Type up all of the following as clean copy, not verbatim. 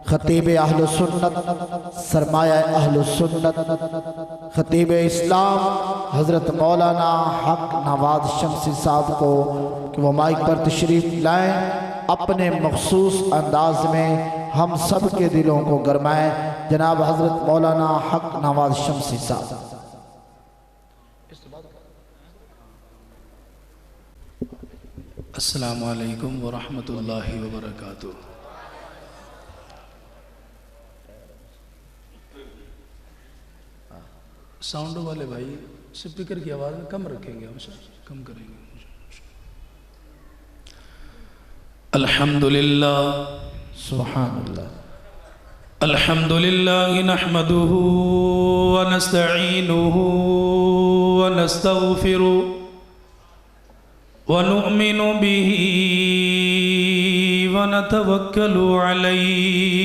خطیب اہل سنت سرمایہ اہل سنت خطیب اسلام حضرت مولانا حق نواز شمسی صاحب کو کہ وہ مائک پر تشریف لائیں، اپنے مخصوص انداز میں ہم سب کے دلوں کو گرمائیں۔ جناب حضرت مولانا حق نواز شمسی صاحب۔ السلام علیکم ورحمۃ اللہ وبرکاتہ۔ ساؤنڈ والے بھائی سپیکر کی آواز میں کم رکھیں گے، ہم کم کریں گے۔ الحمدللہ سبحان اللہ۔ الحمدللہ نحمده ونستعینه ونستغفره ونؤمن به ونتوکل علیہ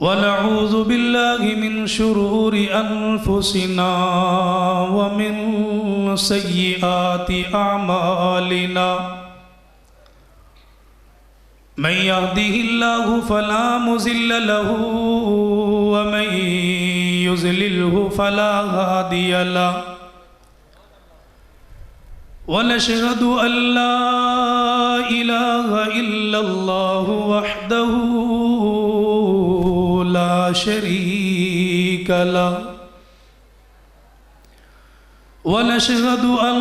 ونعوذ باللہ من شرور انفسنا ومن سیئات اعمالنا من يهده الله فلا مضل له ومن يضلله فلا هادي له ونشهد أن لا إله إلا الله وحده لا شريك له ونشهد أن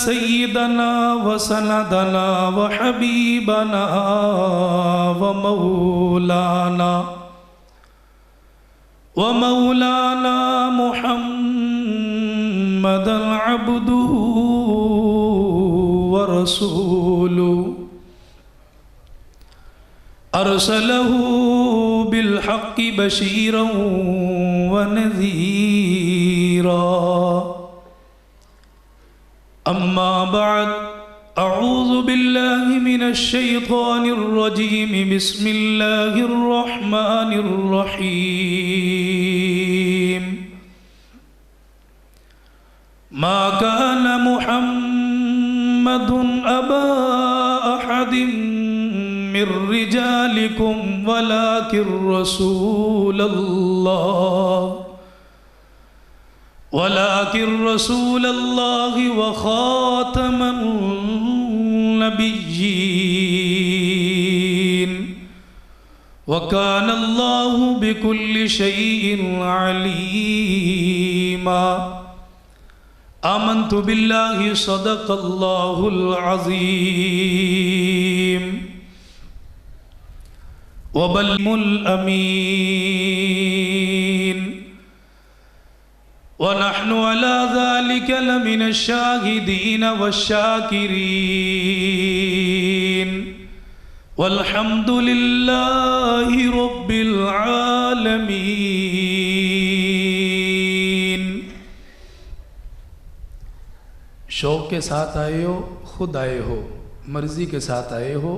سيدنا وسندنا وحبيبنا ومولانا محمد عبده ورسوله أرسله بالحق بشيرا ونذيرا أما بعد أعوذ بالله من الشيطان الرجيم بسم الله الرحمن الرحيم ما كان محمد أبا أحد من رجالكم ولكن رسول الله وخاتم النبيين وكان الله بكل شيء عليما آمنت بالله صدق الله العظيم وبلغ الأمين ونحن على ذلك لمن الشاهدين والشاكرين والحمد لله رب العالمين۔ شوق کے ساتھ آئے ہو، خود آئے ہو، مرضی کے ساتھ آئے ہو،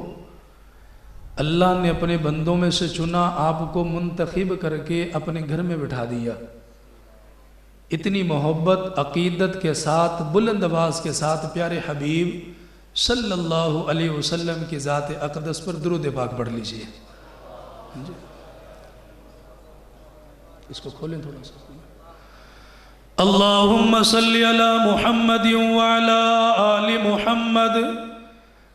اللہ نے اپنے بندوں میں سے چنا، آپ کو منتخب کر کے اپنے گھر میں بٹھا دیا۔ اتنی محبت عقیدت کے ساتھ بلند آواز کے ساتھ پیارے حبیب صلی اللہ علیہ وسلم کی ذات اقدس پر درود پاک پڑھ لیجئے۔ اس کو کھولیں تھوڑا سا۔ اللہم صلی علی محمد وعلی آل محمد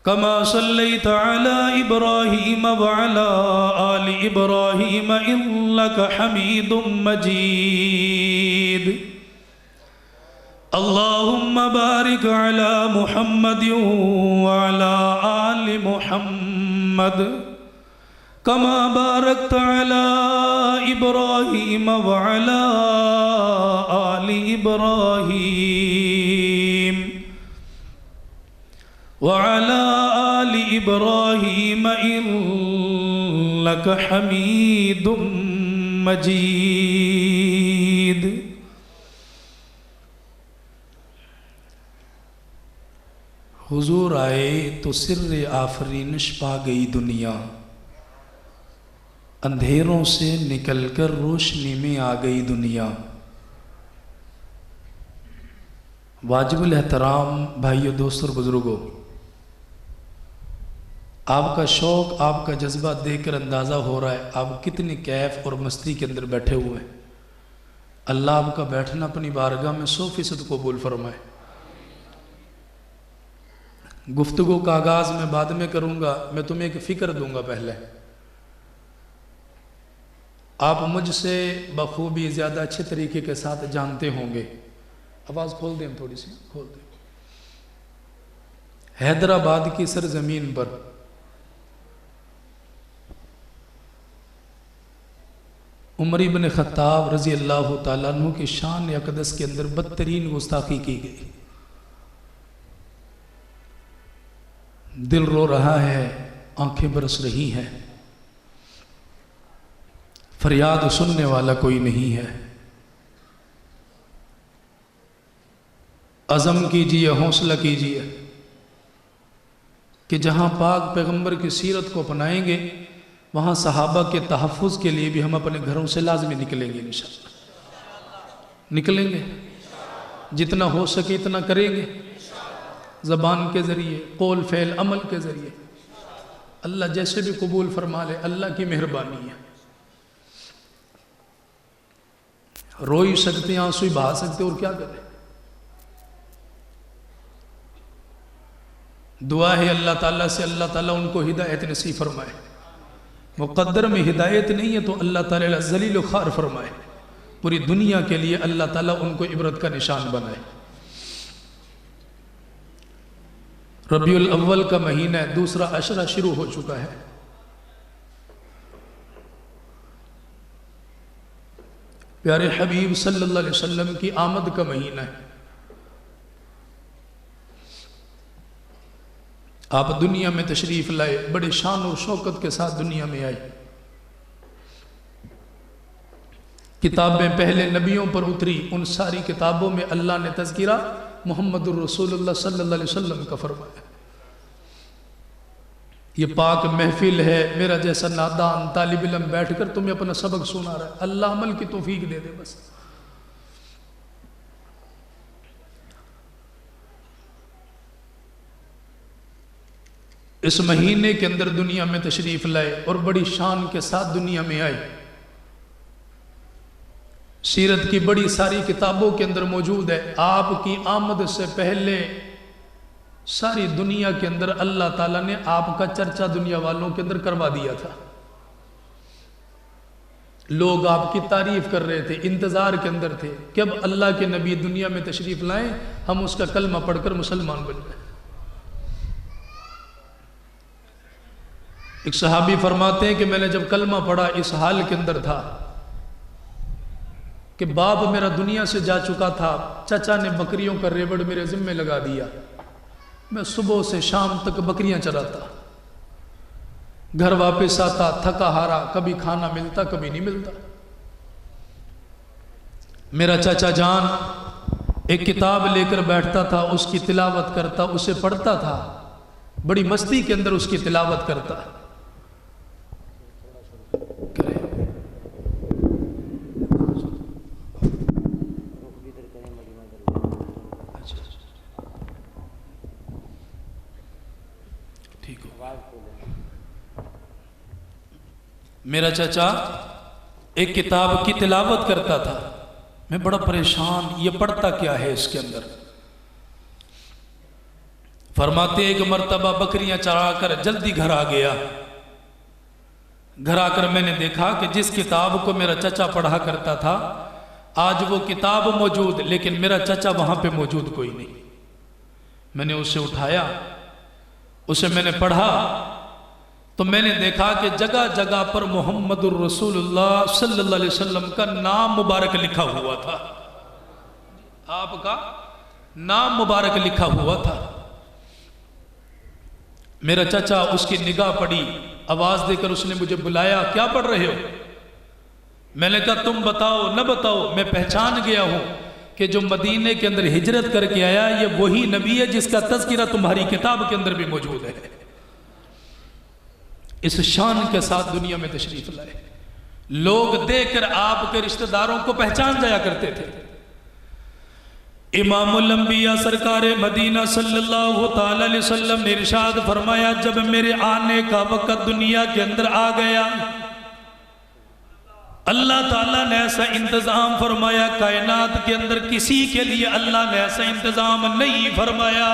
كما صليت على إبراهيم وعلى آل إبراهيم إنك حميد مجيد اللهم بارك على محمد وعلى آل محمد كما باركت على إبراهيم وعلى آل إبراهيم وعلى آل إبراهيم إنك حميد مجيد۔ حضور آئے تو سر آفرینش پا گئی دنیا، اندھیروں سے نکل کر روشنی میں آ گئی دنیا۔ واجب الاحترام بھائیو، دوستوں اور بزرگوں، آپ کا شوق، آپ کا جذبہ دیکھ کر اندازہ ہو رہا ہے آپ کتنی کیف اور مستی کے اندر بیٹھے ہوئے ہیں۔ اللہ آپ کا بیٹھنا اپنی بارگاہ میں 100% قبول فرمائے۔ گفتگو کا آغاز میں بعد میں کروں گا، میں تمہیں ایک فکر دوں گا پہلے۔ آپ مجھ سے بخوبی زیادہ اچھے طریقے کے ساتھ جانتے ہوں گے، آواز کھول دیں تھوڑی سی، کھول دیں۔ حیدرآباد کی سرزمین پر عمر بن خطاب رضی اللہ تعالیٰ عنہ کی شان اقدس کے اندر بدترین گستاخی کی گئی۔ دل رو رہا ہے، آنکھیں برس رہی ہیں، فریاد سننے والا کوئی نہیں ہے۔ عزم کیجئے، حوصلہ کیجئے کہ جہاں پاک پیغمبر کی سیرت کو اپنائیں گے وہاں صحابہ کے تحفظ کے لیے بھی ہم اپنے گھروں سے لازمی نکلیں گے، انشاءاللہ نکلیں گے، جتنا ہو سکے اتنا کریں گے، زبان کے ذریعے، قول فعل عمل کے ذریعے۔ اللہ جیسے بھی قبول فرما لے، اللہ کی مہربانی ہے۔ رو ہی سکتے ہیں، آنسو ہی بہا سکتے، اور کیا کریں۔ دعا ہے اللہ تعالیٰ سے، اللہ تعالیٰ ان کو ہدایت نصیب فرمائے۔ مقدر میں ہدایت نہیں ہے تو اللہ تعالیٰ ذلیل و خوار فرمائے، پوری دنیا کے لیے اللہ تعالیٰ ان کو عبرت کا نشان بنائے۔ ربیع الاول کا مہینہ ہے، دوسرا عشرہ شروع ہو چکا ہے۔ پیارے حبیب صلی اللہ علیہ وسلم کی آمد کا مہینہ ہے۔ آپ دنیا میں تشریف لائے، بڑے شان و شوکت کے ساتھ دنیا میں آئے۔ کتابیں پہلے نبیوں پر اتری، ان ساری کتابوں میں اللہ نے تذکرہ محمد الرسول اللہ صلی اللہ علیہ وسلم کا فرمایا۔ یہ پاک محفل ہے، میرا جیسا نادان طالب علم بیٹھ کر تمہیں اپنا سبق سنا رہا ہے، اللہ عمل کی توفیق دے دے بس۔ اس مہینے کے اندر دنیا میں تشریف لائے اور بڑی شان کے ساتھ دنیا میں آئے۔ سیرت کی بڑی ساری کتابوں کے اندر موجود ہے، آپ کی آمد سے پہلے ساری دنیا کے اندر اللہ تعالیٰ نے آپ کا چرچا دنیا والوں کے اندر کروا دیا تھا۔ لوگ آپ کی تعریف کر رہے تھے، انتظار کے اندر تھے کہ اب اللہ کے نبی دنیا میں تشریف لائیں، ہم اس کا کلمہ پڑھ کر مسلمان بن جائیں۔ ایک صحابی فرماتے ہیں کہ میں نے جب کلمہ پڑھا اس حال کے اندر تھا کہ باپ میرا دنیا سے جا چکا تھا، چچا نے بکریوں کا ریوڑ میرے ذمہ لگا دیا، میں صبح سے شام تک بکریاں چراتا، گھر واپس آتا تھکا ہارا، کبھی کھانا ملتا کبھی نہیں ملتا۔ میرا چچا جان ایک کتاب لے کر بیٹھتا تھا، اس کی تلاوت کرتا، اسے پڑھتا تھا، بڑی مستی کے اندر اس کی تلاوت کرتا۔ میرا چچا ایک کتاب کی تلاوت کرتا تھا، میں بڑا پریشان، یہ پڑھتا کیا ہے اس کے اندر۔ فرماتے ایک مرتبہ بکریاں چرا کر جلدی گھر آ گیا، گھر آ کر میں نے دیکھا کہ جس کتاب کو میرا چچا پڑھا کرتا تھا آج وہ کتاب موجود، لیکن میرا چچا وہاں پہ موجود کوئی نہیں۔ میں نے اسے اٹھایا، اسے میں نے پڑھا تو میں نے دیکھا کہ جگہ جگہ پر محمد الرسول اللہ صلی اللہ علیہ وسلم کا نام مبارک لکھا ہوا تھا، آپ کا نام مبارک لکھا ہوا تھا۔ میرا چچا اس کی نگاہ پڑی، آواز دے کر اس نے مجھے بلایا، کیا پڑھ رہے ہو؟ میں نے کہا تم بتاؤ نہ بتاؤ، میں پہچان گیا ہوں کہ جو مدینے کے اندر ہجرت کر کے آیا یہ وہی نبی ہے جس کا تذکرہ تمہاری کتاب کے اندر بھی موجود ہے۔ اس شان کے ساتھ دنیا میں تشریف لائے، لوگ دیکھ کر آپ کے رشتہ داروں کو پہچان جایا کرتے تھے۔ امام الانبیاء سرکار مدینہ صلی اللہ تعالی علیہ وسلم نے ارشاد فرمایا جب میرے آنے کا وقت دنیا کے اندر آ گیا اللہ تعالیٰ نے ایسا انتظام فرمایا کائنات کے اندر کسی کے لیے اللہ نے ایسا انتظام نہیں فرمایا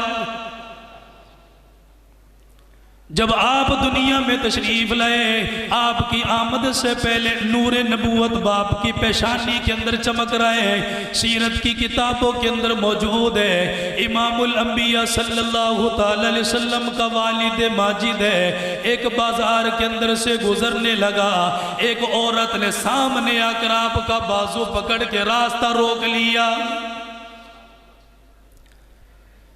جب آپ دنیا میں تشریف لائے آپ کی آمد سے پہلے نور نبوت باپ کی پیشانی کے اندر چمک رہا ہے سیرت کی کتابوں کے اندر موجود ہے امام الانبیاء صلی اللہ تعالی علیہ وسلم کا والد ماجد ہے ایک بازار کے اندر سے گزرنے لگا ایک عورت نے سامنے آ کر آپ کا بازو پکڑ کے راستہ روک لیا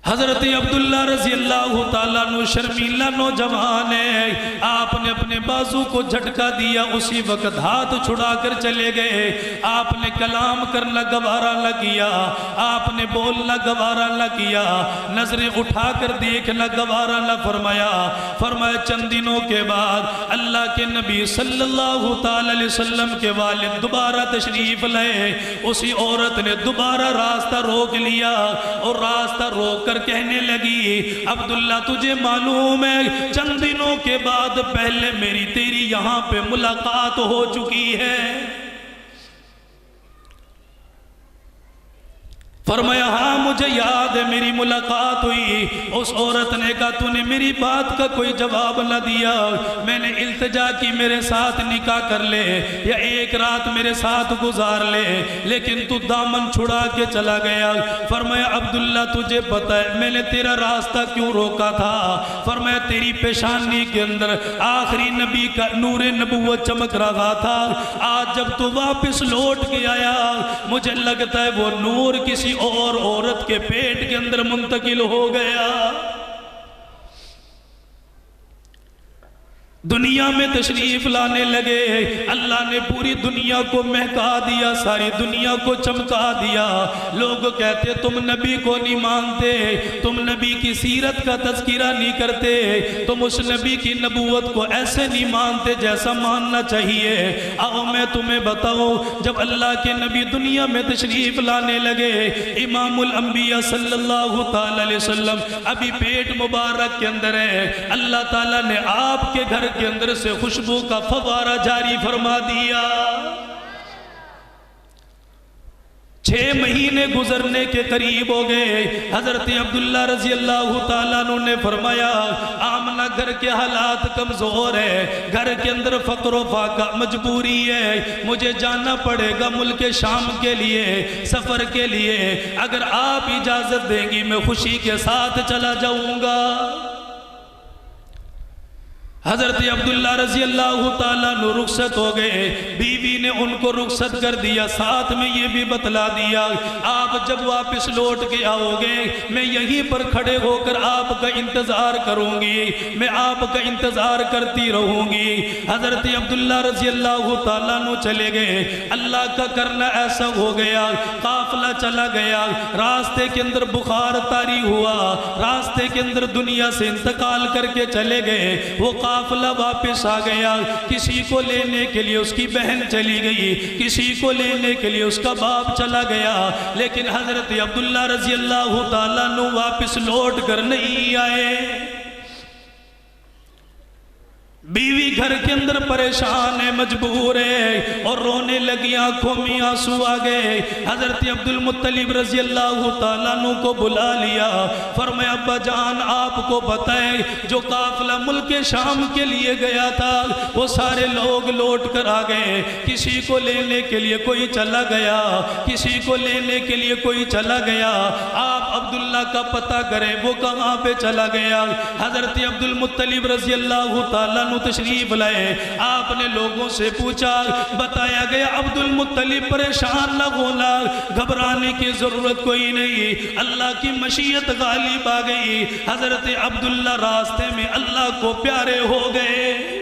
حضرت عبداللہ رضی اللہ تعالیٰ عنہ شرمیلا نوجوان ہے آپ نے اپنے بازو کو جھٹکا دیا اسی وقت ہاتھ چھڑا کر چلے گئے آپ نے کلام کرنا گوارا نہ کیا آپ نے بولنا گوارا نہ کیا نظریں اٹھا کر دیکھنا گوارا نہ فرمایا چند دنوں کے بعد اللہ کے نبی صلی اللہ تعالی علیہ وسلم کے والد دوبارہ تشریف لائے اسی عورت نے دوبارہ راستہ روک لیا اور راستہ روک کر کہنے لگی عبداللہ تجھے معلوم ہے چند دنوں کے بعد پہلے میری تیری یہاں پہ ملاقات ہو چکی ہے فرمایا ہاں مجھے یاد ہے میری ملاقات ہوئی اس عورت نے کہا تو نے میری بات کا کوئی جواب نہ دیا میں نے التجا کی میرے ساتھ نکاح کر لے یا ایک رات میرے ساتھ گزار لے لیکن تو دامن چھڑا کے چلا گیا فرمایا عبداللہ تجھے پتہ ہے میں نے تیرا راستہ کیوں روکا تھا فرمایا تیری پیشانی کے اندر آخری نبی کا نور نبوت چمک رہا تھا آج جب تو واپس لوٹ کے آیا مجھے لگتا ہے وہ نور کسی اور عورت کے پیٹ کے اندر منتقل ہو گیا دنیا میں تشریف لانے لگے اللہ نے پوری دنیا کو مہکا دیا ساری دنیا کو چمکا دیا لوگ کہتے تم نبی کو نہیں مانتے تم نبی کی سیرت کا تذکرہ نہیں کرتے تم اس نبی کی نبوت کو ایسے نہیں مانتے جیسا ماننا چاہیے آؤ میں تمہیں بتاؤں جب اللہ کے نبی دنیا میں تشریف لانے لگے امام الانبیاء صلی اللہ تعالی علیہ وسلم ابھی پیٹ مبارک کے اندر ہے اللہ تعالیٰ نے آپ کے گھر کے اندر سے خوشبو کا فوارہ جاری فرما دیا 6 مہینے گزرنے کے قریب ہو گئے حضرت عبداللہ رضی اللہ تعالیٰ عنہ نے فرمایا آمنہ گھر کے حالات کمزور ہے گھر کے اندر فقر و فاقہ مجبوری ہے مجھے جانا پڑے گا ملک شام کے لیے سفر کے لیے اگر آپ اجازت دیں گی میں خوشی کے ساتھ چلا جاؤں گا حضرت عبداللہ رضی اللہ تعالیٰ عنہ رخصت ہو گئے بیوی نے ان کو رخصت کر دیا ساتھ میں یہ بھی بتلا دیا آپ جب واپس لوٹ کے آؤ گے میں یہیں پر کھڑے ہو کر آپ کا انتظار کروں گی میں آپ کا انتظار کرتی رہوں گی حضرت عبداللہ رضی اللہ تعالیٰ عنہ چلے گئے اللہ کا کرنا ایسا ہو گیا قافلہ چلا گیا راستے کے اندر بخار طاری ہوا راستے کے اندر دنیا سے انتقال کر کے چلے گئے وہ قافلہ واپس آ گیا کسی کو لینے کے لیے اس کی بہن چلی گئی کسی کو لینے کے لیے اس کا باپ چلا گیا لیکن حضرت عبداللہ رضی اللہ تعالیٰ عنہ واپس لوٹ کر نہیں آئے بیوی گھر کے اندر پریشان ہے مجبور ہے اور رونے لگی آنکھوں میں آنسو آ گئے حضرت عبد المطلب رضی اللہ تعالیٰ عنہ کو بلا لیا فرمایا ابا جان آپ کو بتائے جو قافلہ ملک شام کے لیے گیا تھا وہ سارے لوگ لوٹ کر آ گئے کسی کو لینے کے لیے کوئی چلا گیا کسی کو لینے کے لیے کوئی چلا گیا آپ عبداللہ کا پتہ کریں وہ کہاں پہ چلا گیا حضرت عبد المطلب رضی اللہ تعالیٰ تشریف لائے آپ نے لوگوں سے پوچھا بتایا گیا عبد المطلب پریشان نہ ہونا گھبرانے کی ضرورت کوئی نہیں اللہ کی مشیت غالب آ گئی حضرت عبداللہ راستے میں اللہ کو پیارے ہو گئے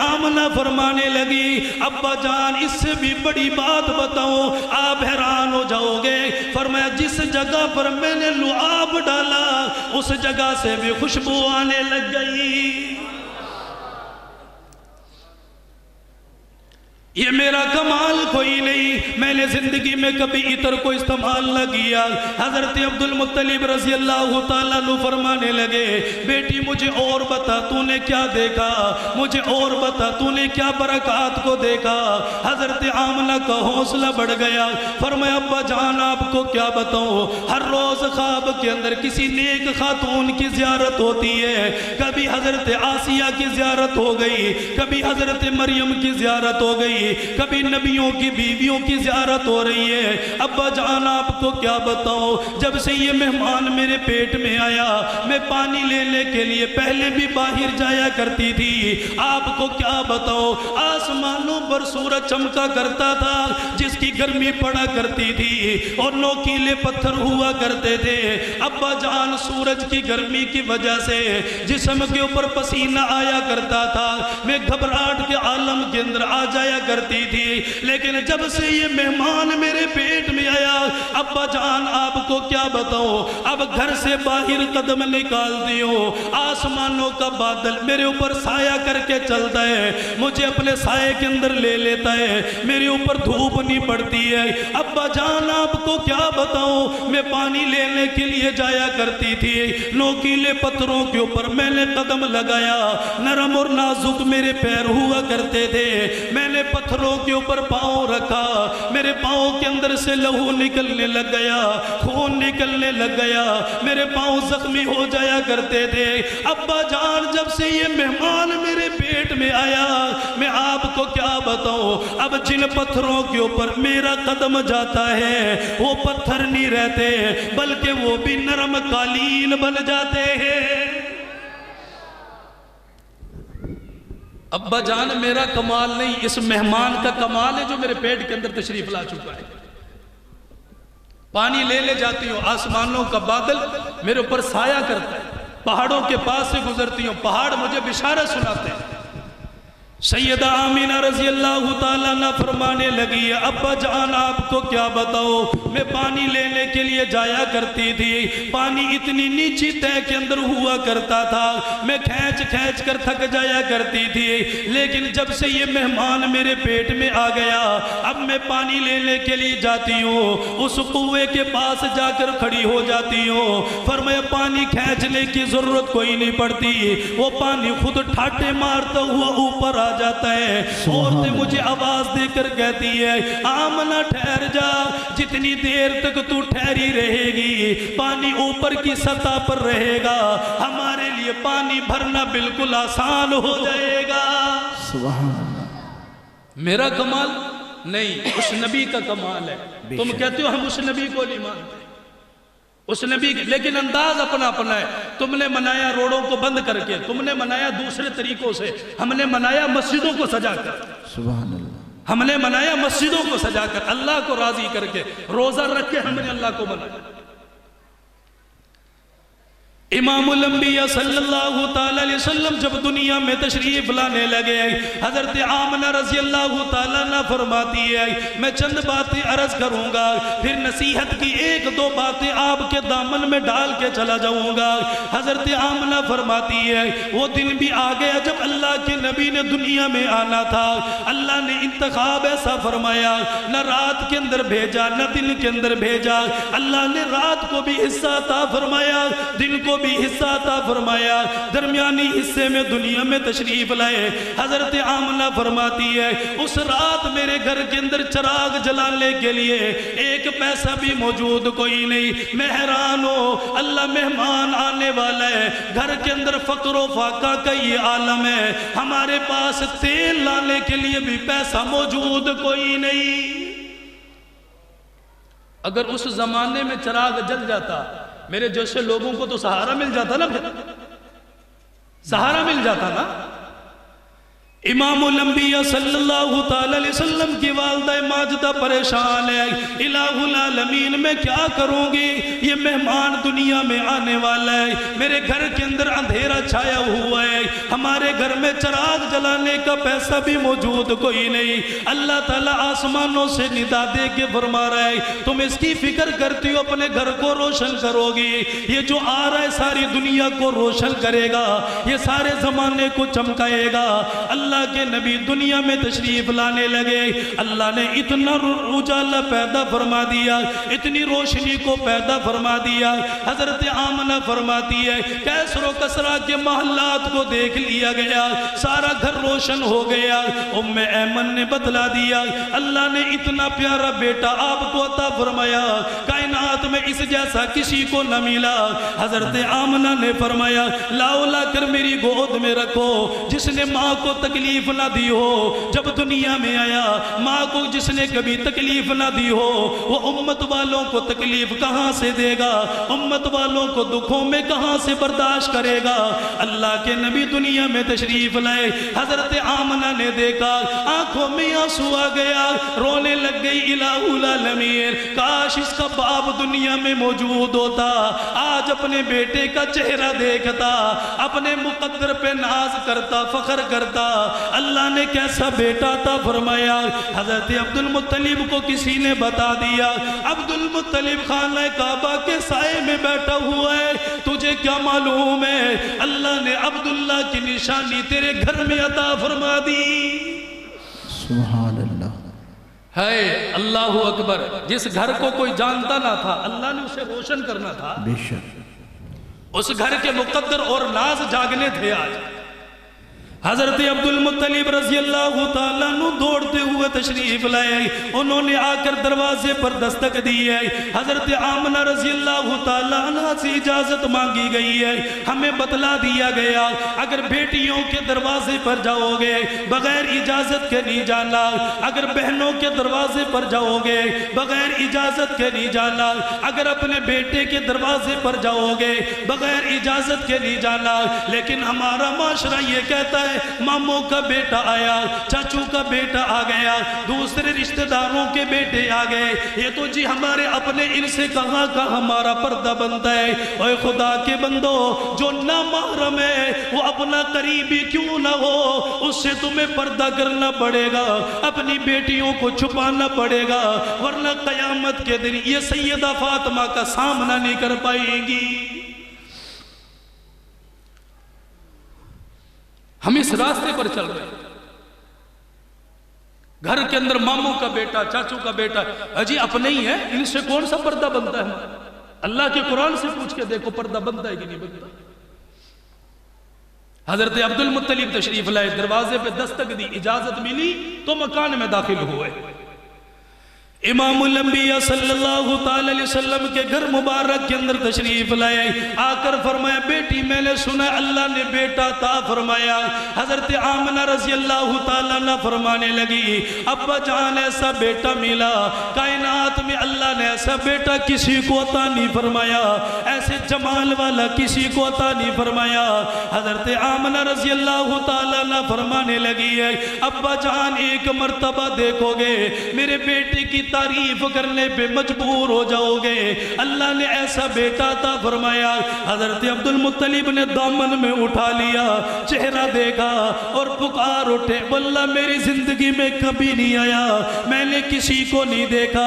آمنہ فرمانے لگی ابا جان اس سے بھی بڑی بات بتاؤں، آپ حیران ہو جاؤ گے۔ فرمایا جس جگہ پر میں نے لعاب ڈالا اس جگہ سے بھی خوشبو آنے لگ گئی۔ یہ میرا کمال کوئی نہیں، میں نے زندگی میں کبھی عطر کو استعمال نہ کیا۔ حضرت عبد المطلب رضی اللہ تعالیٰ عنہ فرمانے لگے بیٹی مجھے اور بتا تو نے کیا دیکھا، مجھے اور بتا تو نے کیا برکات کو دیکھا۔ حضرت آمنہ کا حوصلہ بڑھ گیا، فرمایا ابا جان آپ کو کیا بتاؤں، ہر روز خواب کے اندر کسی نیک خاتون کی زیارت ہوتی ہے، کبھی حضرت آسیہ کی زیارت ہو گئی، کبھی حضرت مریم کی زیارت ہو گئی، کبھی نبیوں کی بیویوں کی زیارت ہو رہی ہے۔ ابا جان آپ کو کیا بتاؤں، جب سے یہ مہمان میرے پیٹ میں آیا میں پانی لینے کے لیے پہلے بھی باہر جایا کرتی تھی، آپ کو کیا بتاؤں آسمانوں پر سورج چمکا کرتا تھا جس کی گرمی پڑا کرتی تھی اور نوکیلے پتھر ہوا کرتے تھے۔ ابا جان سورج کی گرمی کی وجہ سے جسم کے اوپر پسینہ آیا کرتا تھا، میں گھبراہٹ کے عالم کے اندر آ جایا کرتی تھی، لیکن جب سے یہ مہمان میرے پیٹ میں آیا ابا جان آپ کو کیا بتاؤں، اب گھر سے باہر قدم نکال دیو آسمانوں کا بادل میرے اوپر سایہ کر کے چلتا ہے، مجھے اپنے سائے کے اندر لے لیتا ہے، میرے اوپر دھوپ نہیں پڑتی ہے۔ ابا جان آپ کو کیا بتاؤں، میں پانی لینے کے لیے جایا کرتی تھی، نوکیلے پتھروں کے اوپر میں نے قدم لگایا، نرم اور نازک میرے پیر ہوا کرتے تھے، میں نے پتھروں کے اوپر پاؤں رکھا، میرے پاؤں کے اندر سے لہو نکلنے لگ گیا، خون نکلنے لگ گیا، میرے پاؤں زخمی ہو جایا کرتے تھے۔ ابا جان جب سے یہ مہمان میرے پیٹ میں آیا میں آپ کو کیا بتاؤں، اب جن پتھروں کے اوپر میرا قدم جاتا ہے وہ پتھر نہیں رہتے بلکہ وہ بھی نرم قالین بن جاتے ہیں۔ ابا جان میرا کمال نہیں، اس مہمان کا کمال ہے جو میرے پیٹ کے اندر تشریف لا چکا ہے۔ پانی لے لے جاتی ہوں، آسمانوں کا بادل میرے اوپر سایہ کرتا ہے، پہاڑوں کے پاس سے گزرتی ہوں، پہاڑ مجھے بشارت سناتے ہیں۔ سیدہ آمینہ رضی اللہ تعالیٰ عنہ فرمانے لگی ابا جان آپ کو کیا بتاؤ، میں پانی لینے کے لیے جایا کرتی تھی، پانی اتنی نیچی تہہ کے اندر ہوا کرتا تھا، میں کھینچ کھینچ کر تھک جایا کرتی تھی، لیکن جب سے یہ مہمان میرے پیٹ میں آ گیا اب میں پانی لینے کے لیے جاتی ہوں، اس کنویں کے پاس جا کر کھڑی ہو جاتی ہوں، فرمایا پانی کھینچنے کی ضرورت کوئی نہیں پڑتی، وہ پانی خود ٹھاٹے مارتا ہوا اوپر آ جاتا ہے۔ عورتیں مجھے آواز دے کر کہتی ہے آمنہ ٹھہر جا، جتنی دیر تک تو ٹھہری رہے گی پانی اوپر کی سطح پر رہے گا، ہمارے لیے پانی بھرنا بالکل آسان ہو جائے گا۔ سبحان اللہ۔ میرا کمال نہیں، اس نبی کا کمال ہے۔ تم کہتے ہو ہم اس نبی کو نہیں مانتے، اس نبی کے، لیکن انداز اپنا اپنا ہے۔ تم نے منایا روڑوں کو بند کر کے، تم نے منایا دوسرے طریقوں سے، ہم نے منایا مسجدوں کو سجا کر، سبحان اللہ، ہم نے منایا مسجدوں کو سجا کر، اللہ کو راضی کر کے، روزہ رکھ کے ہم نے اللہ کو منایا۔ امام الانبیاء صلی اللہ تعالیٰ علیہ وسلم جب دنیا میں تشریف لانے لگے حضرت آمنہ رضی اللہ تعالیٰ عنہ فرماتی ہے میں چند باتیں عرض کروں گا، پھر نصیحت کی ایک دو باتیں آپ کے دامن میں ڈال کے چلا جاؤں گا۔ حضرت آمنہ فرماتی ہے وہ دن بھی آ گیا جب اللہ کے نبی نے دنیا میں آنا تھا، اللہ نے انتخاب ایسا فرمایا، نہ رات کے اندر بھیجا نہ دن کے اندر بھیجا، اللہ نے رات کو بھی حصہ عطا فرمایا، دن کو بھی حصہ عطا فرمایا، درمیانی حصے میں دنیا میں تشریف لائے۔ حضرت آمنہ فرماتی ہے اس رات میرے گھر کے اندر چراغ جلانے کے لیے ایک پیسہ بھی موجود کوئی نہیں، میں حیران ہوں اللہ مہمان آنے والا ہے، گھر کے اندر فقر و فاقہ کا یہ عالم ہے، ہمارے پاس تیل لانے کے لیے بھی پیسہ موجود کوئی نہیں۔ اگر اس زمانے میں چراغ جل جاتا میرے جیسے لوگوں کو تو سہارا مل جاتا نا، پھر سہارا مل جاتا نا، امام الانبیاء صلی اللہ تعالی علیہ وسلم کی والدہ ماجدہ پریشان ہے، الہ العالمین میں کیا کروں گی، یہ مہمان دنیا میں آنے والا ہے، میرے گھر کے اندر اندھیرا چھایا ہوا ہے، ہمارے گھر میں چراغ جلانے کا پیسہ بھی موجود کوئی نہیں۔ اللہ تعالیٰ آسمانوں سے ندا دے کے فرما رہا ہے تم اس کی فکر کرتی ہو، اپنے گھر کو روشن کرو گی، یہ جو آ رہا ہے ساری دنیا کو روشن کرے گا، یہ سارے زمانے کو چمکائے گا۔ اللہ کے نبی دنیا میں تشریف لانے لگے، اللہ نے اتنا اجالا پیدا فرما دیا، اتنی روشنی کو پیدا فرما دیا۔ حضرت آمنہ فرماتی ہے کیسر و کسرا کے محلات کو دیکھ لیا گیا، سارا گھر روشن ہو گیا۔ ام ایمن نے بتلا دیا اللہ نے اتنا پیارا بیٹا آپ کو عطا فرمایا، کائنات میں اس جیسا کسی کو نہ ملا۔ حضرت آمنہ نے فرمایا لاؤ لا کر میری گود میں رکھو، جس نے ماں کو تکلیف نہ دی ہو جب دنیا میں آیا، ماں کو جس نے کبھی تکلیف نہ دی ہو وہ امت والوں کو تکلیف کہاں سے دے گا، امت والوں کو دکھوں میں کہاں سے برداشت کرے گا۔ اللہ کے نبی دنیا میں تشریف لائے، حضرت آمنہ نے دیکھا آنکھوں میں آنسو آ گیا، رونے لگ گئی الہ العالمین کاش اس کا باپ دنیا میں موجود ہوتا، آج اپنے بیٹے کا چہرہ دیکھتا، اپنے مقدر پہ ناز کرتا، فخر کرتا۔ اللہ نے کیسا بیٹا تھا فرمایا، حضرت عبد المطلب کو کسی نے بتا دیا عبد المطلب خانہ کعبہ کے سائے میں بیٹھا ہوا ہے، تجھے کیا معلوم ہے اللہ نے عبداللہ کی نشانی تیرے گھر میں عطا فرما دی۔ سبحان اللہ، ہے اللہ اکبر، جس گھر کو کوئی جانتا نہ تھا اللہ نے اسے روشن کرنا تھا، بے شک اس گھر کے مقدر اور ناز جاگنے تھے۔ آج حضرت عبد المطلب رضی اللہ تعالیٰ عنہ دوڑتے ہوئے تشریف لائے، انہوں نے آ کر دروازے پر دستک دی ہے، حضرت آمنہ رضی اللہ تعالیٰ عنہ سے اجازت مانگی گئی ہے، ہمیں بتلا دیا گیا اگر بیٹیوں کے دروازے پر جاؤ گے بغیر اجازت کے نہیں جانا، اگر بہنوں کے دروازے پر جاؤ گے بغیر اجازت کے نہیں جانا، اگر اپنے بیٹے کے دروازے پر جاؤ گے بغیر اجازت کے نہیں جانا۔ لیکن ہمارا معاشرہ یہ کہتا ہے ماموں کا بیٹا آیا، چاچو کا بیٹا آ گیا، دوسرے رشتہ داروں کے بیٹے آ گئے، یہ تو جی ہمارے اپنے ان سے کہاں کا ہمارا پردہ بنتا ہے۔ اے خدا کے بندو، جو نامحرم ہے وہ اپنا قریبی کیوں نہ ہو اس سے تمہیں پردہ کرنا پڑے گا، اپنی بیٹیوں کو چھپانا پڑے گا، ورنہ قیامت کے دن یہ سیدہ فاطمہ کا سامنا نہیں کر پائیں گی۔ ہم اس راستے پر چل رہے ہیں، گھر کے اندر ماموں کا بیٹا، چاچو کا بیٹا، اجی اپنے ہی ہیں، ان سے کون سا پردہ بنتا ہے؟ اللہ کے قرآن سے پوچھ کے دیکھو پردہ بنتا ہے کہ نہیں بنتا۔ حضرت عبد المطلب تشریف لائے، دروازے پہ دستک دی، اجازت ملی تو مکان میں داخل ہوئے۔ امام الانبیاء صلی اللہ تعالی علیہ وسلم کے گھر مبارک کے اندر تشریف لائے، آ کر فرمایا بیٹی میں نے سنا اللہ نے بیٹا عطا فرمایا۔ حضرت آمنہ رضی اللہ تعالیٰ عنہ فرمانے لگی ابا جان ایسا بیٹا ملا، کائنات میں اللہ نے ایسا بیٹا کسی کو عطا نہیں فرمایا، ایسے جمال والا کسی کو عطا نہیں فرمایا۔ حضرت آمنہ رضی اللہ تعالیٰ عنہ فرمانے لگی ہے ابا جان ایک مرتبہ دیکھو گے میرے بیٹے کی تعریف کرنے پہ مجبور ہو جاؤ گے، اللہ نے ایسا بیٹا عطا فرمایا۔ حضرت عبد المطلب نے دامن میں اٹھا لیا، چہرہ دیکھا اور پکار اٹھے واللہ میری زندگی میں کبھی نہیں آیا، میں نے کسی کو نہیں دیکھا۔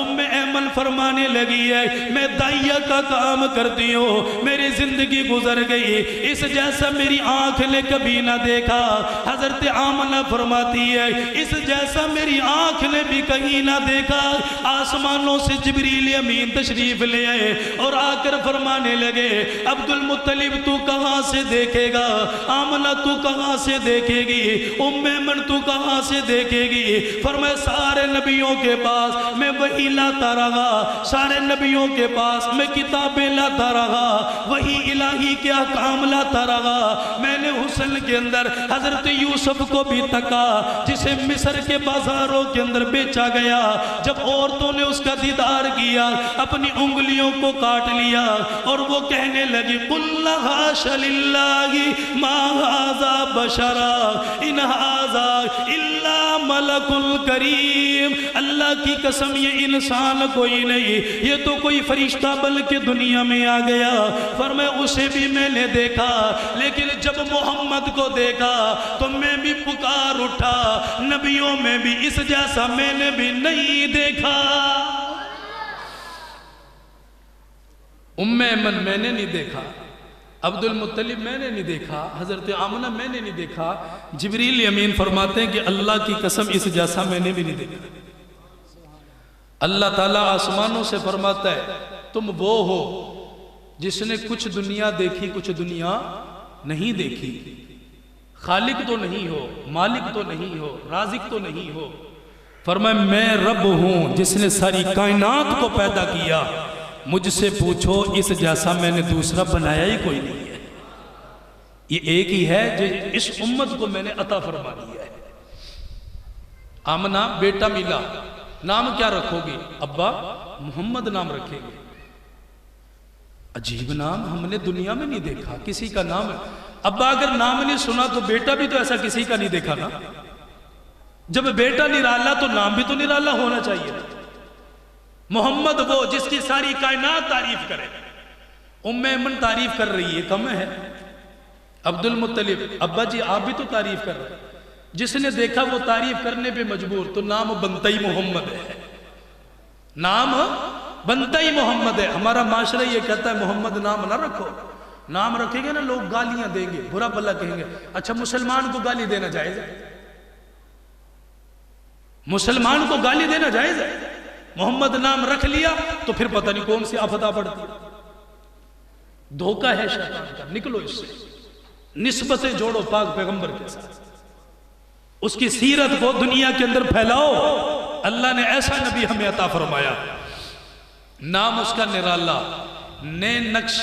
ام ایمن فرمانے لگی ہے میں دائیا کا کام کرتی ہوں، میری زندگی گزر گئی، اس جیسا میری آنکھ نے کبھی نہ دیکھا۔ حضرت آمنہ فرماتی ہے اس جیسا میری آنکھ نے بھی کہیں نہ دیکھا۔ آسمانوں سے جبریل امین تشریف لے آئے اور آ کر فرمانے لگے عبد المطلب تو کہاں سے دیکھے گا، آمنہ تو کہاں سے دیکھے گی، ام ایمن تو کہاں سے دیکھے گی؟ فرمایا سارے نبیوں کے پاس میں وہی لاتا رہا، سارے نبیوں کے پاس میں کتابیں میں لاتا رہا، وہی الہی کے احکام لاتا رہا۔ میں نے حسن کے اندر حضرت یوسف کو بھی تکا، جسے مصر کے بازاروں کے اندر بیچا گیا۔ جب عورتوں نے اس کا دیدار کیا، اپنی انگلیوں کو کاٹ لیا اور وہ کہنے لگی قُلْ حَاشَ لِلَّهِ مَا هَذَا بَشَرًا إِنْ هَذَا إِلَّا مَلَكٌ الْكَرِيمُ، اللہ کی قسم یہ انسان کوئی نہیں، یہ تو کوئی فرشتہ بلکہ دنیا میں آ گیا۔ فرمایا اسے بھی میں نے دیکھا، لیکن جب محمد کو دیکھا تو میں بھی پکار اٹھا، نبیوں میں بھی اس جیسا میں نے بھی نہیں دیکھا۔ ام ایمن میں نے نہیں دیکھا، عبد المطلب میں نے نہیں دیکھا، حضرت آمنہ میں نے نہیں دیکھا۔ جبریل امین فرماتے ہیں کہ اللہ کی قسم اس جیسا میں نے بھی نہیں دیکھا۔ اللہ تعالیٰ آسمانوں سے فرماتا ہے تم وہ ہو جس نے کچھ دنیا دیکھی کچھ دنیا نہیں دیکھی، خالق تو نہیں ہو، مالک تو نہیں ہو، رازق تو نہیں ہو۔ فرمایا میں رب ہوں جس نے ساری کائنات کو پیدا کیا، مجھ سے پوچھو اس جیسا میں نے دوسرا بنایا ہی کوئی نہیں ہے، یہ ایک ہی ہے جو اس امت کو میں نے عطا فرما دیا ہے۔ آمنہ بیٹا ملا، نام کیا رکھو گی؟ ابا محمد نام رکھیں گے۔ عجیب نام، ہم نے دنیا میں نہیں دیکھا کسی کا نام ہے۔ ابا اگر نام نہیں سنا تو بیٹا بھی تو ایسا کسی کا نہیں دیکھا نا، جب بیٹا نرالا تو نام بھی تو نرالا ہونا چاہیے۔ محمد وہ جس کی ساری کائنات تعریف کرے، ام ایمن تعریف کر رہی ہے، کم ہے۔ عبد المطلب ابا جی آپ بھی تو تعریف کر رہے ہیں، جس نے دیکھا وہ تعریف کرنے پہ مجبور، تو نام بنتا ہی محمد ہے، نام بنتا ہی محمد ہے۔ ہمارا معاشرہ یہ کہتا ہے محمد نام نہ رکھو، نام رکھیں گے نا لوگ گالیاں دیں گے، برا بھلا کہیں گے۔ اچھا مسلمان کو گالی دینا جائز ہے؟ مسلمان کو گالی دینا جائز ہے؟ محمد نام رکھ لیا تو پھر پتہ نہیں کون سی آفت آ پڑتی۔ دھوکہ ہے شیطان کا، نکلو اس سے، نسبتیں جوڑو پاک پیغمبر کے ساتھ، اس کی سیرت کو دنیا کے اندر پھیلاؤ۔ اللہ نے ایسا نبی ہمیں عطا فرمایا، نام اس کا نرالا، نئے نقش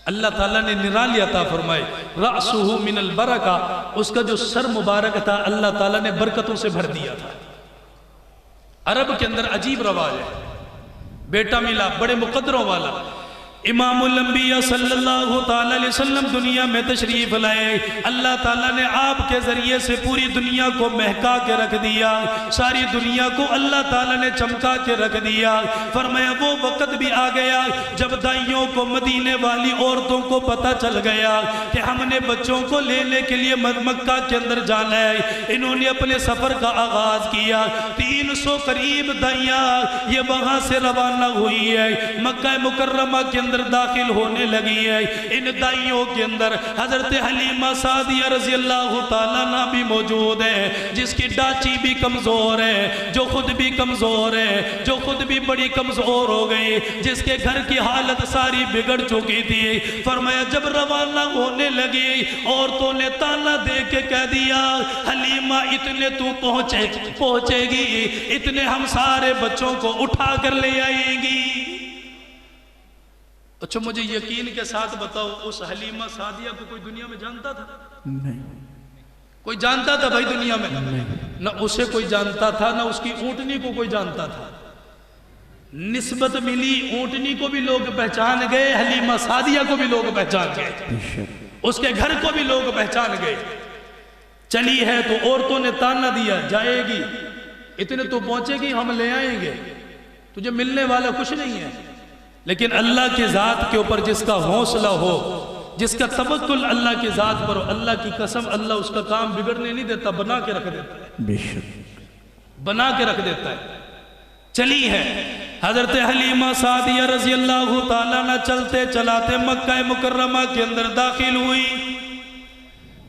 اللہ تعالیٰ نے نرالی عطا فرمائے۔ رأسہ من البرکہ، اس کا جو سر مبارک تھا اللہ تعالیٰ نے برکتوں سے بھر دیا تھا۔ عرب کے اندر عجیب رواج ہے، بیٹا ملا بڑے مقدروں والا، امام الانبیاء صلی اللہ تعالیٰ علیہ وسلم دنیا میں تشریف لائے، اللہ تعالیٰ نے آپ کے ذریعے سے پوری دنیا کو مہکا کے رکھ دیا، ساری دنیا کو اللہ تعالیٰ نے چمکا کے رکھ دیا۔ فرمایا وہ وقت بھی آ گیا جب دائیوں کو، مدینے والی عورتوں کو پتہ چل گیا کہ ہم نے بچوں کو لینے کے لیے مکہ کے اندر جانا ہے۔ انہوں نے اپنے سفر کا آغاز کیا، 300 قریب دائیاں یہ وہاں سے روانہ ہوئی ہے، مکہ مکرمہ کے اندر داخل ہونے لگی ہے۔ ان دائیوں کے اندر حضرت حلیمہ سعدیہ رضی اللہ تعالیٰ عنہ بھی موجود ہے، جس کی ڈاچی بھی کمزور ہے، جو خود بھی کمزور ہے، جو خود بھی بڑی کمزور ہو گئی، جس کے گھر کی حالت ساری بگڑ چکی تھی۔ فرمایا جب روانہ ہونے لگی، عورتوں نے تانا دے کے کہہ دیا حلیمہ اتنے تو پہنچے گی، اتنے ہم سارے بچوں کو اٹھا کر لے آئیں گی۔ اچھا مجھے یقین کے ساتھ بتاؤ اس حلیمہ سعدیہ کو کوئی دنیا میں جانتا تھا؟ نہیں، کوئی جانتا تھا بھائی دنیا میں؟ نہ اسے کوئی جانتا تھا، نہ اس کی اونٹنی کو کوئی جانتا تھا۔ نسبت ملی، اونٹنی کو بھی لوگ پہچان گئے، حلیمہ سعدیہ کو بھی لوگ پہچان گئے، اس کے گھر کو بھی لوگ پہچان گئے۔ چلی ہے تو عورتوں نے تانا دیا جائے گی، اتنے تو پہنچے گی، ہم لے آئیں گے، تجھے ملنے والا کچھ نہیں ہے۔ لیکن اللہ کی ذات کے اوپر جس کا حوصلہ ہو، جس کا توکل اللہ کی ذات پر ہو، اللہ کی قسم اللہ اس کا کام بگڑنے نہیں دیتا، بنا کے رکھ دیتا ہے، بے شک بنا کے رکھ دیتا ہے۔ چلی ہے حضرت حلیمہ سعدیہ رضی اللہ تعالیٰ عنہ چلتے چلاتے مکہ مکرمہ کے اندر داخل ہوئی۔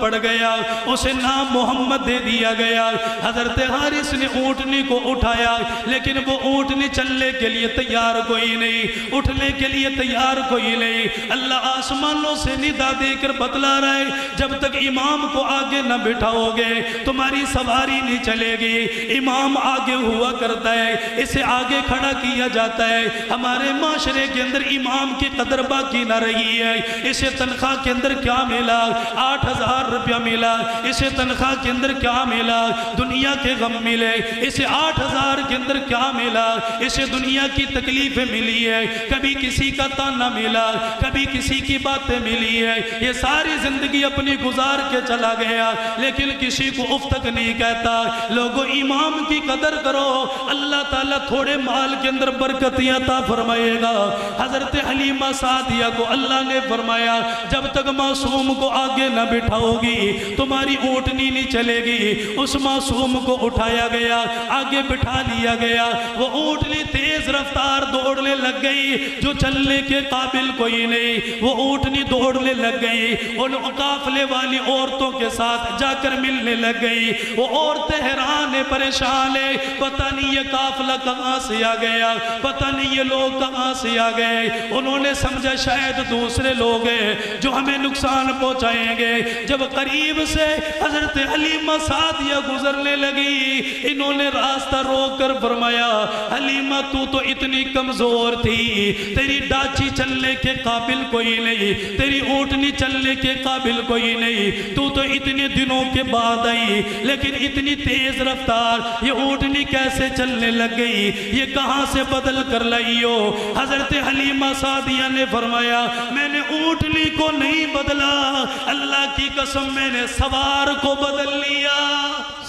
پڑ گیا, اسے نام محمد دے دیا گیا. حضرت حارث نے اونٹنی کو اٹھایا, لیکن وہ اونٹنی چلنے کے لیے تیار کوئی نہیں, اٹھنے کے لیے تیار کوئی نہیں. اللہ آسمانوں سے ندا دے کر بتلا رہا ہے, جب تک امام کو آگے نہ بٹھاؤ گے تمہاری سواری نہیں چلے گی. امام آگے ہوا کرتا ہے, اسے آگے کھڑا کیا جاتا ہے. ہمارے معاشرے کے اندر امام کی قدر باقی نہ رہی ہے. اسے تنخواہ کے اندر کیا ملا؟ 8,000 روپیہ ملا. اسے تنخواہ کے اندر کیا ملا؟ دنیا کے غم ملے. اسے 8,000 کے اندر کیا ملا؟ اسے دنیا کی تکلیفیں ملی ہے. کبھی کسی کا تانا ملا, کبھی کسی کی باتیں ملی ہے. یہ ساری زندگی اپنی گزار کے چلا گیا, لیکن کسی کو اف تک نہیں کہتا. لوگوں امام کی قدر کرو, اللہ تعالیٰ تھوڑے مال کے اندر برکتیں عطا فرمائے گا. حضرت حلیمہ سعدیہ کو اللہ نے فرمایا جب تک معصوم کو آگے نہ بٹھاؤ گی تمہاری اونٹنی نہیں چلے گی. اس معصوم کو اٹھایا گیا, آگے بٹھا لیا گیا. وہ اونٹنی تیز رفتار دوڑنے لگ گئی, جو چلنے کے قابل کوئی نہیں. وہ اونٹنی دوڑنے لگ گئی, ان قافلے والی عورتوں کے ساتھ جا کر ملنے لگ گئی. وہ عورتیں حیران پریشان ہے, پتہ نہیں یہ قافلہ کہاں سے آ گیا, پتہ نہیں یہ لوگ کہاں سے آ گئے. انہوں نے سمجھا شاید دوسرے لوگ ہیں جو ہمیں نقصان پہنچائیں گے. جب قریب سے حضرت حلیمہ سعدیہ گزرنے لگی, انہوں نے راستہ روک کر فرمایا حلیمہ تو تو اتنی کمزور تھی, تیری ڈاچی چلنے کے قابل کوئی نہیں, تیری اونٹنی چلنے کے قابل کوئی نہیں. تو اتنے دنوں کے بعد آئی, لیکن اتنی تیز رفتار یہ اونٹنی کیسے چلنے لگ گئی, یہ کہاں سے بدل کر لائی ہو؟ حضرت حلیمہ سعدیہ نے فرمایا میں نے اونٹنی کو نہیں بدلا, اللہ کی قسم میں نے سوار کو بدل لیا.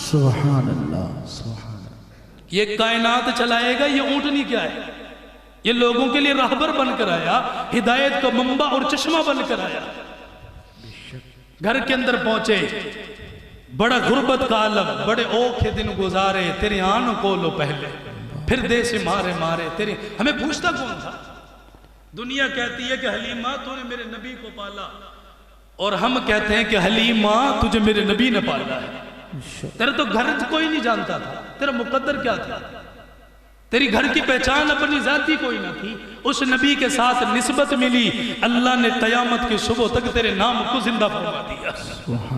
سبحان اللہ, سبحان اللہ. یہ کائنات چلائے گا, یہ اونٹنی کیا ہے؟ یہ لوگوں کے لیے راہبر بن کر آیا, ہدایت کا منبع اور چشمہ بن کر آیا. گھر کے اندر پہنچے, بڑا غربت کا عالم, بڑے اوکھے دن گزارے, تیری آن کو لو پہلے پھر دے سے مارے مارے. تیری ہمیں پوچھتا کون تھا؟ دنیا کہتی ہے کہ حلیمہ تو نے میرے نبی کو پالا, اور ہم کہتے ہیں کہ حلیمہ تجھے میرے نبی نے پالا ہے. تیرا تو گھر کوئی نہیں جانتا تھا, تیرا مقدر کیا تھا, تیری گھر کی پہچان اپنی ذاتی کوئی نہ تھی. اس نبی کے ساتھ نسبت ملی, اللہ نے قیامت کی صبح تک تیرے نام کو زندہ فرما دیا.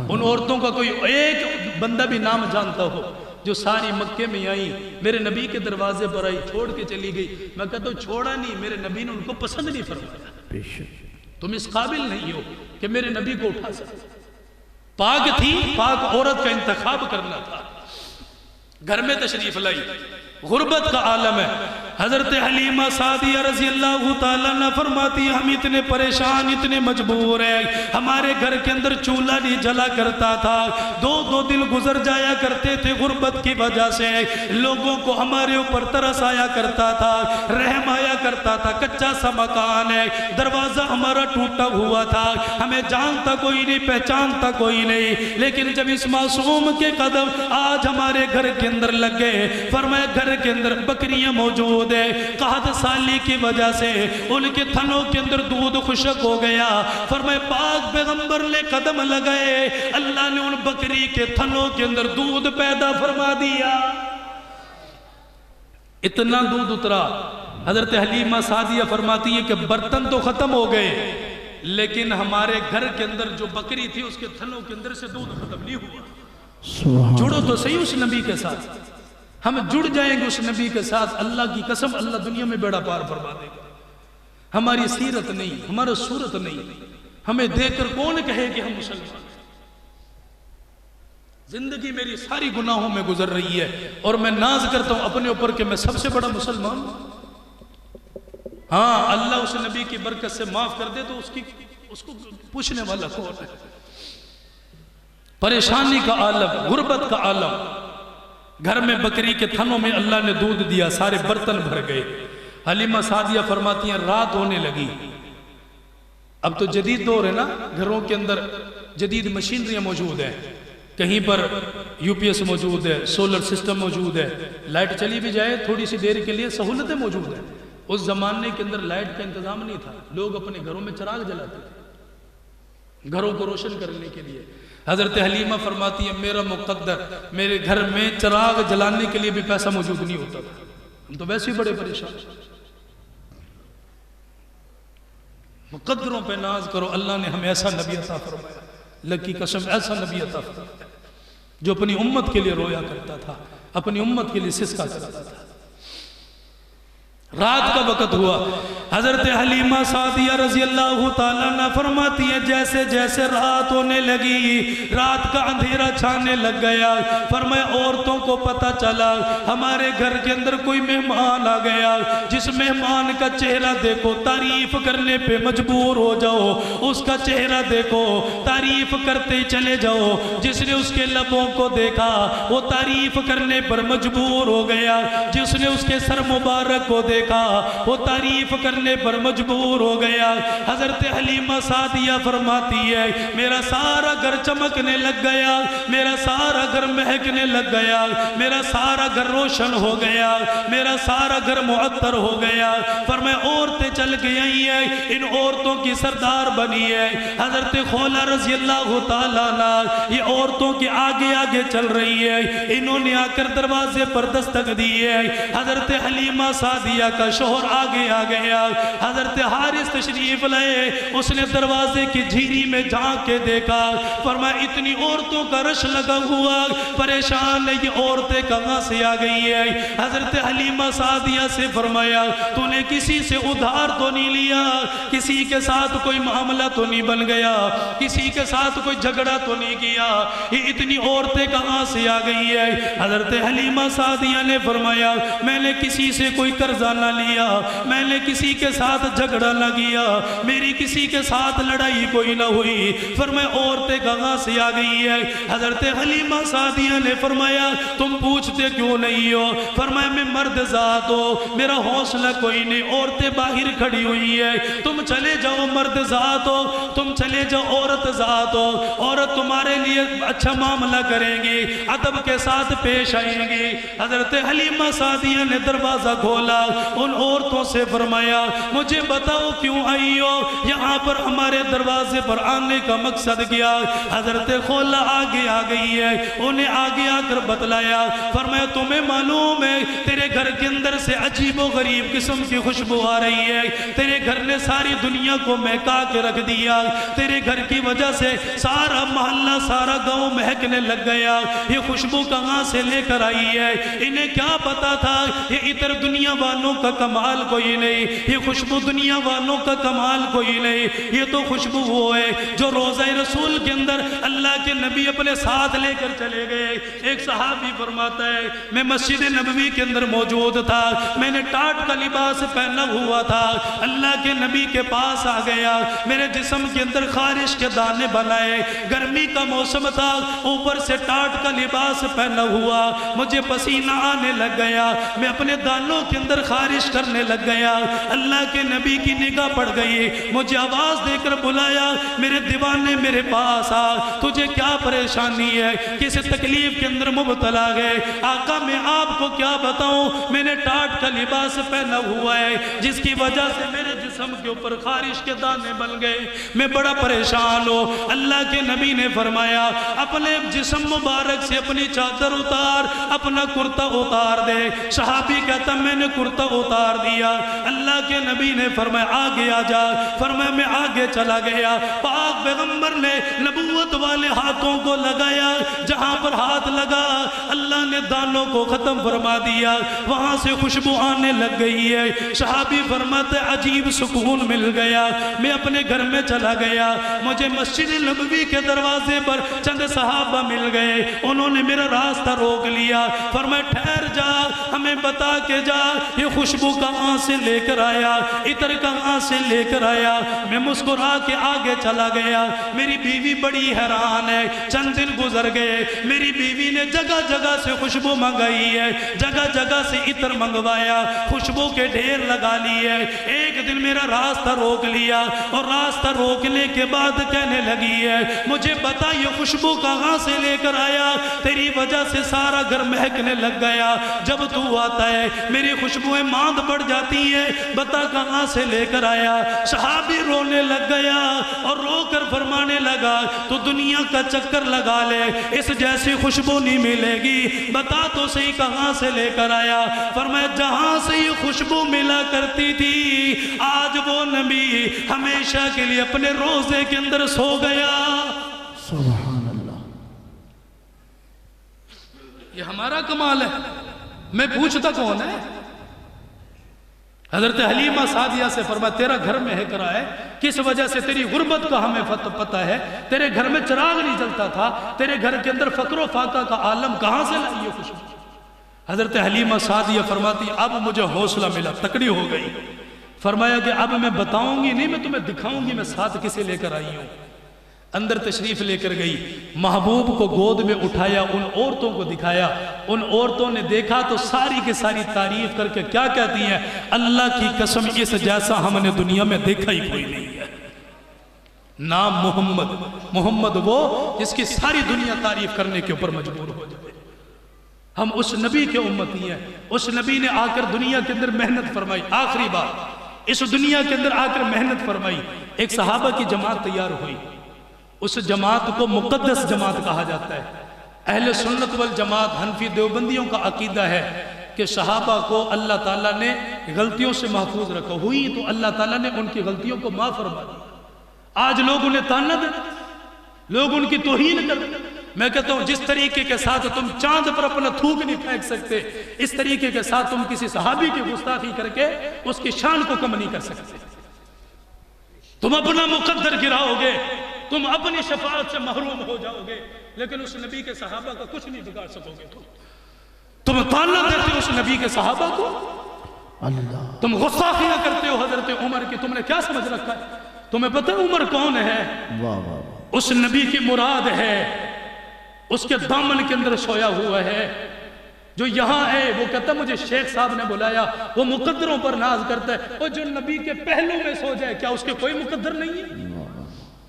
ان عورتوں کا کوئی ایک بندہ بھی نام جانتا ہو جو ساری مکے میں آئی, میرے نبی کے دروازے پر آئی, چھوڑ کے چلی گئی. میں کہتا ہوں چھوڑا نہیں, میرے نبی نے ان کو پسند نہیں فرمایا. تم اس قابل نہیں ہو کہ میرے نبی کو اٹھا سکتے. پاک تھی, پاک عورت کا انتخاب کرنا تھا. گھر میں تشریف لائی, غربت کا عالم ہے. حضرت حلیمہ سعدیہ رضی اللہ تعالیٰ عنہ فرماتی ہے ہم اتنے پریشان, اتنے مجبور ہیں, ہمارے گھر کے اندر چولہا نہیں جلا کرتا تھا. 2 دن گزر جایا کرتے تھے غربت کی وجہ سے. لوگوں کو ہمارے اوپر ترس آیا کرتا تھا, رحم آیا کرتا تھا. کچا سا مکان ہے, دروازہ ہمارا ٹوٹا ہوا تھا, ہمیں جانتا کوئی نہیں, پہچانتا کوئی نہیں. لیکن جب اس معصوم کے قدم آج ہمارے گھر کے اندر لگ گئے, فرمایا گھر کے اندر بکریاں موجود ہے, قحط سالی کی وجہ سے ان کے تھنوں کے اندر دودھ خشک ہو گیا. فرمایا پاک پیغمبر نے قدم لگائے, اللہ نے ان بکری کے تھنوں کے اندر دودھ پیدا فرما دیا. اتنا دودھ اترا. حضرت حلیمہ سعدیہ فرماتی ہے کہ برتن تو ختم ہو گئے, لیکن ہمارے گھر کے اندر جو بکری تھی اس کے تھنوں کے اندر سے دودھ ختم نہیں ہوا. جڑو تو صحیح اس نبی کے ساتھ, ہم جڑ جائیں گے اس نبی کے ساتھ, اللہ کی قسم اللہ دنیا میں بیڑا پار فرما دے گا. ہماری سیرت نہیں, ہمارا صورت نہیں, ہمیں دیکھ کر کون کہے کہ ہم مسلمان. زندگی میری ساری گناہوں میں گزر رہی ہے, اور میں ناز کرتا ہوں اپنے اوپر کہ میں سب سے بڑا مسلمان ہوں. ہاں اللہ اس نبی کی برکت سے معاف کر دے تو اس کو پوچھنے والا کون ہے. پریشانی کا عالم, غربت کا عالم. گھر میں بکری کے تھنوں میں اللہ نے دودھ دیا, سارے برتن بھر گئے. حلیمہ سعدیہ فرماتی ہیں رات ہونے لگی. اب تو جدید دور ہے نا, گھروں کے اندر جدید مشینریاں موجود ہیں, کہیں پر یو پی ایس موجود ہے, سولر سسٹم موجود ہے, لائٹ چلی بھی جائے تھوڑی سی دیر کے لیے سہولتیں موجود ہیں. اس زمانے کے اندر لائٹ کا انتظام نہیں تھا، لوگ اپنے گھروں میں چراغ جلاتے تھے گھروں کو روشن کرنے کے لیے۔ حضرت حلیمہ فرماتی ہے میرا مقدر، میرے گھر میں چراغ جلانے کے لیے بھی پیسہ موجود نہیں ہوتا تھا، ہم تو ویسے ہی بڑے پریشان۔ مقدروں پہ ناز کرو، اللہ نے ہمیں ایسا نبی عطا فرمایا، اللہ کی قسم ایسا نبی عطا فرمایا جو اپنی امت کے لیے رویا کرتا تھا، اپنی امت کے لیے سسکا کرتا تھا۔ رات کا وقت ہوا، حضرت حلیمہ سعدیہ رضی اللہ تعالیٰ عنہ فرماتی ہے جیسے جیسے رات ہونے لگی، رات کا اندھیرا چھانے لگ گیا، فرمایا عورتوں کو پتہ چلا ہمارے گھر کے اندر کوئی مہمان آ گیا، جس مہمان کا چہرہ دیکھو تعریف کرنے پہ مجبور ہو جاؤ، اس کا چہرہ دیکھو تعریف کرتے چلے جاؤ، جس نے اس کے لبوں کو دیکھا وہ تعریف کرنے پر مجبور ہو گیا، جس نے اس کے سر مبارک کو دیکھا وہ تعریف کرنے پر مجبور ہو گیا۔ حضرت حلیمہ سعدیہ فرماتی ہے میرا سارا گھر چمکنے لگ گیا، میرا سارا گھر مہکنے لگ گیا، میرا سارا گھر روشن ہو گیا، میرا سارا گھر معطر ہو گیا۔ فرمایا عورتیں چل گئی ہیں، ان عورتوں کی سردار بنی ہے حضرت خولہ رضی اللہ تعالیٰ عنہ، یہ عورتوں کے آگے آگے چل رہی ہے، انہوں نے آ کر دروازے پر دستک دی ہے، حضرت حلیمہ سعدیہ کا شوہر آگے آ گیا، حضرت حارث تشریف لائے، اس نے دروازے کی جھیری میں جھانک کے دیکھا، فرمایا اتنی عورتوں کا رش لگا ہوا، پریشان ہے یہ عورتیں کہاں سے آ گئی ہے؟ حضرت حلیمہ سعدیہ سے فرمایا تو نے کسی سے ادھار تو نہیں لیا، کسی کے ساتھ کوئی معاملہ تو نہیں بن گیا، کسی کے ساتھ کوئی جھگڑا تو نہیں کیا، یہ اتنی عورتیں کہاں سے آ گئی ہے؟ حضرت حلیمہ سعدیہ نے فرمایا میں نے کسی سے کوئی قرضہ نہ لیا، میں نے کسی کے ساتھ جھگڑا نہ کیا، میری کسی کے ساتھ لڑائی کوئی نہ ہوئی، فرمایا عورتیں کہاں سے آ گئی ہے؟ حضرت حلیمہ سعدیہ نے فرمایا تم پوچھتے کیوں نہیں ہو؟ فرمایا میں مرد ذات ہو، میرا حوصلہ کوئی نہیں، عورتیں باہر کھڑی ہوئی ہے، تم چلے جاؤ مرد ذات ہو، تم چلے جاؤ عورت ذات ہو، عورت تمہارے لیے اچھا معاملہ کریں گی، ادب کے ساتھ پیش آئیں گی۔ حضرت حلیمہ سعدیہ نے دروازہ کھولا، ان عورتوں سے فرمایا مجھے بتاؤ کیوں آئی ہو یہاں پر، ہمارے دروازے پر آنے کا مقصد کیا؟ حضرت خولہ آگے آ گئی ہے، انہیں آگے آ کر بتلایا، فرمایا تمہیں معلوم ہے تیرے گھر کے اندر سے عجیب و غریب قسم کی خوشبو آ رہی ہے، تیرے گھر نے ساری دنیا کو مہکا کے رکھ دیا، تیرے گھر کی وجہ سے سارا محلہ سارا گاؤں مہکنے لگ گیا، یہ خوشبو کہاں سے لے کر آئی ہے؟ انہیں کیا پتا تھا یہ اتر دنیا والوں کا کمال کوئی نہیں، یہ خوشبو دنیا والوں کا کمال کوئی نہیں، یہ تو خوشبو وہ ہے جو روضہ رسول کے اندر اللہ کے نبی اپنے ساتھ لے کر چلے گئے۔ ایک صحابی فرماتا ہے میں مسجد نبوی کے اندر موجود تھا، میں نے ٹاٹ کا لباس پہنا ہوا تھا، اللہ کے نبی کے پاس آ گیا، میرے جسم کے اندر خارش کے دانے بنائے، گرمی کا موسم تھا، اوپر سے ٹاٹ کا لباس پہنا ہوا، مجھے پسینہ آنے لگ گیا، میں اپنے دانوں کے اندر خارش کرنے لگ گیا، اللہ کے نبی کی نگاہ پڑ گئی، مجھے آواز دے کر بلایا میرے دیوانے میرے پاس آ، تجھے کیا پریشانی ہے، کس تکلیف کے اندر مبتلا گئے؟ آقا میں آپ کو کیا بتاؤں، میں نے ٹاٹ کا لباس پہنا ہوا ہے جس کی وجہ سے میرے جسم کے اوپر خارش کے دانے بن گئے، میں بڑا پریشان ہوں۔ اللہ کے نبی نے فرمایا اپنے جسم مبارک سے اپنی چادر اتار، اپنا کرتا اتار دے۔ صحابی کہتا میں نے کرتا اتار دیا، اللہ کے نبی نے فرمایا آگے آ جا، فرمایا میں آگے چلا گیا، پاک پیغمبر نے نبوت والے ہاتھوں کو لگایا، جہاں پر ہاتھ لگا اللہ نے دانوں کو ختم فرما دیا، وہاں سے خوشبو آنے لگ گئی ہے۔ صحابی فرماتے عجیب سکون مل گیا، میں اپنے گھر میں چلا گیا، مجھے مسجد نبوی کے دروازے پر چند صحابہ مل گئے، انہوں نے میرا راستہ روک لیا، فرمایا ٹھہر جا، ہمیں بتا کے جا یہ خوشبو کہاں سے لے کر آیا، عطر کہاں سے لے کر آیا؟ میں مسکرا کے آگے چلا گیا، میری بیوی بڑی حیران ہے، چند دن گزر گئے، میری بیوی نے جگہ جگہ سے خوشبو منگائی ہے، جگہ جگہ سے عطر منگوایا، خوشبو کے ڈھیر لگا لی ہے۔ ایک دن میرا میرا راستہ روک لیا اور راستہ روکنے کے بعد کہنے لگی ہے مجھے بتا یہ خوشبو کہاں سے لے کر آیا؟ تیری وجہ سے سارا گھر مہکنے لگ گیا، جب تو آتا ہے میری خوشبوئیں ماند پڑ جاتی ہیں، بتا کہاں سے لے کر آیا؟ صحابی رونے لگ گیا اور رو کر فرمانے لگا تو دنیا کا چکر لگا لے اس جیسی خوشبو نہیں ملے گی، بتا تو صحیح کہاں سے لے کر آیا؟ فرمایا جہاں سے یہ خوشبو ملا کرتی تھی آج وہ نبی ہمیشہ کے لیے اپنے روزے کے اندر سو گیا۔ سبحان اللہ۔ یہ ہمارا کمال ہے، میں پوچھتا کون ہے؟ حضرت حلیمہ سعدیہ سے فرمایا تیرا گھر میں ہے کرا ہے، کس وجہ سے؟ تیری غربت کا ہمیں پتہ ہے، تیرے گھر میں چراغ نہیں جلتا تھا، تیرے گھر کے اندر فقر و فاقہ کا عالم کہاں سے لائی یہ خوشبو؟ حضرت حلیمہ سعدیہ فرماتی اب مجھے حوصلہ ملا، تکڑی ہو گئی، فرمایا کہ اب میں بتاؤں گی نہیں، میں تمہیں دکھاؤں گی میں ساتھ کسے لے کر آئی ہوں۔ اندر تشریف لے کر گئی، محبوب کو گود میں اٹھایا، ان عورتوں کو دکھایا، ان عورتوں نے دیکھا تو ساری کی ساری تعریف کر کے کیا کہتی ہیں؟ اللہ کی قسم اس جیسا ہم نے دنیا میں دیکھا ہی کوئی نہیں ہے۔ نام محمد، محمد وہ جس کی ساری دنیا تعریف کرنے کے اوپر مجبور ہو جائے۔ ہم اس نبی کے امتی ہیں، اس نبی نے آ کر دنیا کے اندر محنت فرمائی، آخری بار اس دنیا کے اندر آ کر محنت فرمائی، ایک صحابہ کی جماعت تیار ہوئی، اس جماعت کو مقدس جماعت کہا جاتا ہے۔ اہل سنت والجماعت حنفی دیوبندیوں کا عقیدہ ہے کہ صحابہ کو اللہ تعالیٰ نے غلطیوں سے محفوظ رکھا، ہوئی تو اللہ تعالیٰ نے ان کی غلطیوں کو معاف فرما دیا۔ آج لوگ انہیں تانا دیتے، لوگ ان کی توہین کرتے۔ میں کہتا ہوں جس طریقے کے ساتھ تم چاند پر اپنا تھوک نہیں پھینک سکتے، اس طریقے کے ساتھ تم کسی صحابی کی گستاخی کر کے اس کی شان کو کم نہیں کر سکتے۔ تم اپنا مقدر گراؤ گے، تم اپنی شفاعت سے محروم ہو جاؤ گے، لیکن اس نبی کے صحابہ کا کچھ نہیں بگاڑ سکو گے۔ تم طعنہ دیتے ہو اس نبی کے صحابہ کو، اللہ، تم غصاخیاں کرتے ہو حضرت عمر کی، تم نے کیا سمجھ رکھا ہے؟ تمہیں پتہ ہے عمر کون ہے؟ واہ واہ واہ، اس نبی کی مراد ہے، اس کے دامن کے اندر سویا ہوا ہے۔ جو یہاں ہے وہ کہتا ہے مجھے شیخ صاحب نے بلایا، وہ مقدروں پر ناز کرتا ہے، اور جو نبی کے پہلو میں سو جائے کیا اس کے کوئی مقدر نہیں ہے؟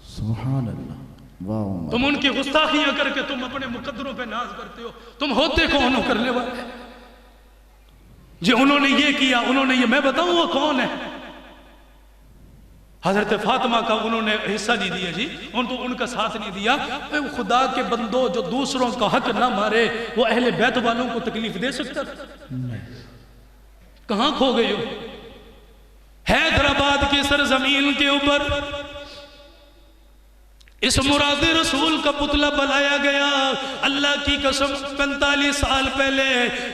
سبحان اللہ، واہ عمر، تم ان کی گستاخیاں کر کے تم اپنے مقدروں پہ ناز کرتے ہو، تم ہوتے کون ہو کرنے والے؟ جی انہوں نے یہ کیا، انہوں نے یہ، میں بتاؤں وہ کون ہے؟ حضرت فاطمہ کا انہوں نے حصہ نہیں دیا جی، ان کا ساتھ نہیں دیا۔ خدا کے بندوں جو دوسروں کا حق نہ مارے وہ اہل بیت والوں کو تکلیف دے سکتا تھا؟ کہاں کھو گئے ہو؟ حیدرآباد کی سرزمین کے اوپر اس مراد رسول کا پتلا بنایا گیا۔ اللہ کی قسم 45 سال پہلے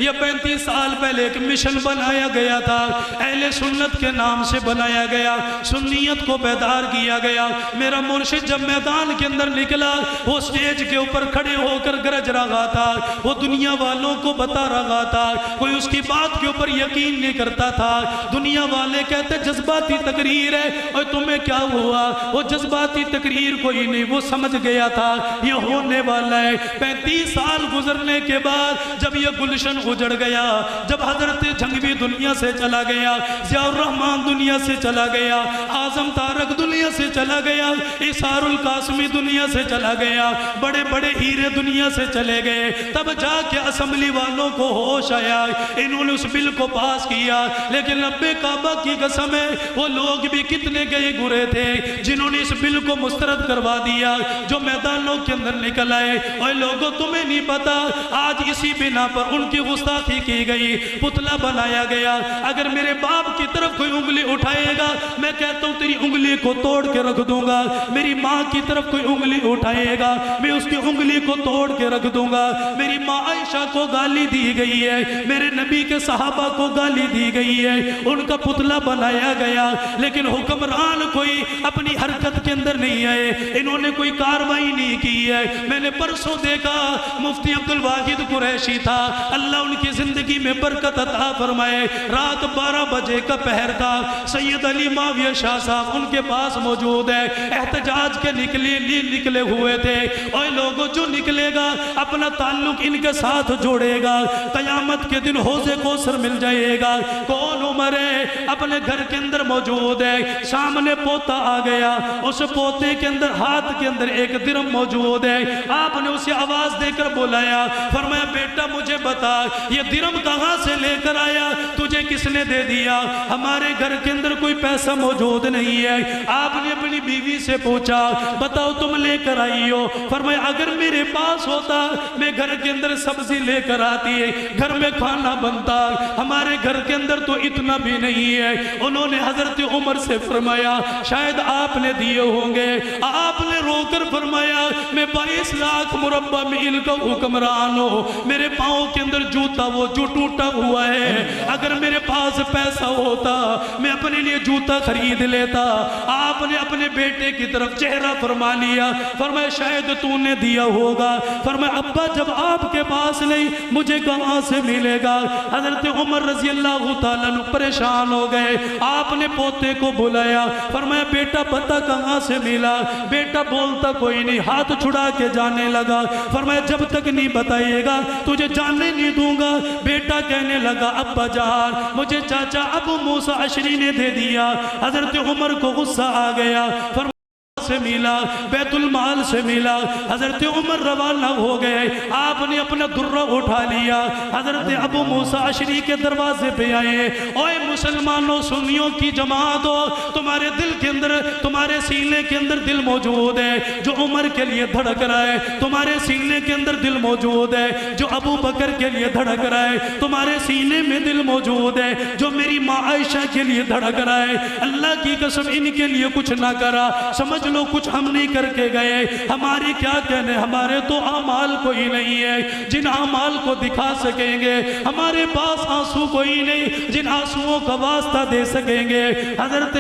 یا 35 سال پہلے ایک مشن بنایا گیا تھا، اہل سنت کے نام سے بنایا گیا، سنیت کو بیدار کیا گیا۔ میرا مرشد جب میدان کے اندر نکلا وہ سٹیج کے اوپر کھڑے ہو کر گرج رہا تھا، وہ دنیا والوں کو بتا رہا تھا، کوئی اس کی بات کے اوپر یقین نہیں کرتا تھا۔ دنیا والے کہتے جذباتی تقریر ہے، اور تمہیں کیا ہوا؟ وہ جذباتی تقریر کوئی نہیں، وہ سمجھ گیا تھا یہ ہونے والا ہے۔ 35 سال گزرنے کے بعد جب یہ گلشن اجڑ گیا، جب حضرت جھنگوی دنیا سے چلا گیا، ضیاء الرحمن دنیا سے چلا گیا، اعظم طارق دنیا سے چلا گیا، اثار القاسمی دنیا سے چلا گیا، بڑے بڑے ہیرے دنیا سے چلے گئے، تب جا کے اسمبلی والوں کو ہوش آیا، انہوں نے اس بل کو پاس کیا۔ لیکن رب کعبہ کی قسم ہے وہ لوگ بھی کتنے گئے گرے تھے جنہوں نے اس بل کو مسترد کروا دیا، جو میدانوں کے اندر نکل آئے۔ اور لوگوں تمہیں نہیں پتا آج اسی بنا پر ان کی گستاخی کی گئی، پتلا بنایا گیا۔ اگر میرے باپ کی طرف کوئی انگلی اٹھائے گا میں کہتا ہوں تیری انگلی کو توڑ کے رکھ دوں گا، میری ماں کی طرف کوئی انگلی اٹھائے گا میں اس کی انگلی کو توڑ کے رکھ دوں گا۔ میری ماں عائشہ کو گالی دی گئی ہے، میرے نبی کے صحابہ کو گالی دی گئی ہے، ان کا پتلا بنایا گیا، لیکن حکمران کوئی اپنی حرکت کے اندر نہیں آئے، انہوں نے کوئی کاروائی نہیں کی ہے۔ میں نے پرسوں دیکھا مفتی عبدالواحد قریشی تھا، اللہ ان کی زندگی میں برکت عطا عطا فرمائے۔ رات 12 بجے کا پہر تھا، سید علی معاویہ شاہ صاحب ان کے پاس موجود ہے، احتجاج کے نکلے ہوئے تھے۔ اور لوگوں جو نکلے گا اپنا تعلق ان کے ساتھ جوڑے گا، قیامت کے دن حوض کوثر مل جائے گا۔ کون عمر ہے؟ اپنے گھر کے اندر موجود ہے، سامنے پوتا آ گیا، اس پوتے کے اندر ہاتھ کے اندر ایک درم موجود ہے۔ آپ نے اسے آواز دے کر بلایا، فرمایا بیٹا مجھے بتا یہ درم کہاں سے لے کر آیا، تجھے کس نے دے دیا؟ ہمارے گھر کے اندر کوئی پیسہ موجود نہیں ہے۔ آپ نے اپنی بیوی سے پوچھا بتاؤ تم لے کر آئی ہو؟ فرمایا اگر میرے پاس ہوتا میں گھر کے اندر سبزی لے کر آتی ہے، گھر میں کھانا بنتا، ہمارے گھر کے اندر تو اتنا بھی نہیں ہے۔ انہوں نے حضرت عمر سے فرمایا شاید آپ نے دیے ہوں گے۔ آپ نے رو کر فرمایا میں 22 لاکھ مربع میل کا حکمران ہوں، میرے پاؤں کے اندر جوتا وہ جو ٹوٹا ہوا ہے، اگر میرے پاس پیسہ ہوتا میں اپنے لیے جوتا خرید لیتا۔ آپ نے اپنے بیٹے کی طرف چہرہ فرما لیا، فرمایا شاید تو نے دیا ہوگا۔ فرمایا ابا جب آپ کے پاس نہیں مجھے کہاں سے ملے گا؟ حضرت عمر رضی اللہ تعالیٰ عنہ پریشان ہو گئے۔ آپ نے پوتے کو بلایا، فرمایا بیٹا پتہ کہاں سے ملا؟ بیٹا بولتا کوئی نہیں، ہاتھ چھڑا کے جانے لگا۔ فرمایا جب تک نہیں بتائیے گا تجھے جاننے نہیں دوں گا۔ بیٹا کہنے لگا ابا جان مجھے چاچا ابو موسیٰ اشری نے دے دیا۔ حضرت عمر کو غصہ آ گیا، فرمایا سے ملا، بیت المال سے ملا۔ حضرت عمر روانہ ہو گئے، آپ نے اپنا درہ اٹھا لیا، حضرت ابو موسیٰ اشری کے دروازے پہ آئے۔ اوے مسلمانوں سنیوں کی جماعت ہو، تمہارے دل کے اندر، تمہارے سینے کے اندر دل موجود ہے جو عمر کے لیے دھڑک رہا ہے، تمہارے سینے کے اندر دل موجود ہے جو ابو بکر کے لیے دھڑک رہا ہے، تمہارے سینے میں دل موجود ہے جو میری ماں عائشہ کے لیے دھڑک رہا ہے۔ اللہ کی قسم ان کے لیے کچھ نہ کرا، سمجھ لو کچھ ہم نہیں کر کے گئے، ہماری کیا کہنے، ہمارے تو اعمال کوئی نہیں ہے جن اعمال کو دکھا سکیں گے، ہمارے پاس آنسو کوئی نہیں جن آنسوؤں کا واسطہ دے سکیں گے۔ حضرت